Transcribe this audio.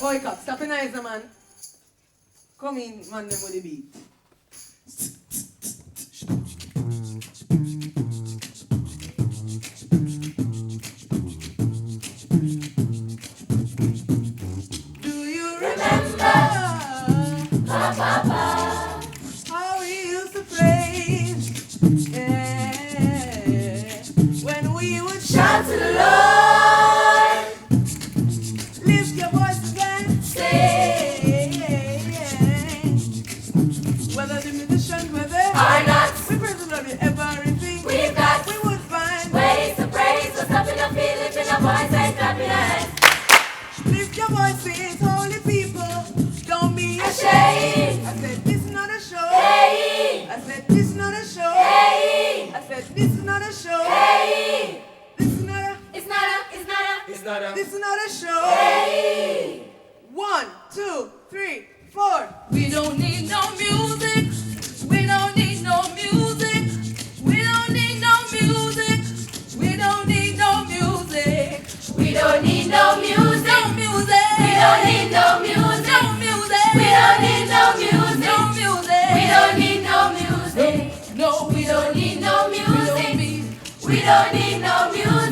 Oi, cop, stop in eyes, man. Come in, man, them with the beat. Do you remember how we used to play? Yeah, when we would shout to the Lord, lift your voices and say, whether the musicians were there or not, we praise the Lord with everything we've got. We would find ways to praise, so stop in your feet, lifting your voice and clap your hands. Lift your voices, holy people, don't be ashamed. I said this is not a show. Hey. I said this is not a show. Hey. I said this is not a show. Hey. This is not a. It's not a. It's not a. It's not a. This is not a show. Hey. 1, 2, 3, 4. We don't need no music. We don't need no music. We don't need no music. We don't need no music. We don't need no music. No music. We don't need no music. No music. We don't need no music. No music. We don't need no music. No, We don't need no music. we don't need. We don't need no music.